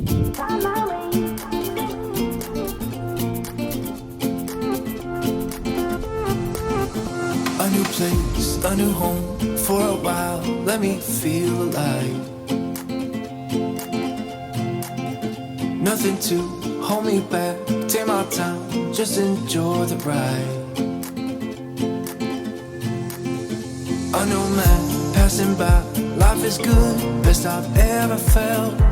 A new place, a new home. For a while, let me feel alive. Nothing to hold me back. Take my time, just enjoy the ride. A new man passing by. Life is good, best I've ever felt.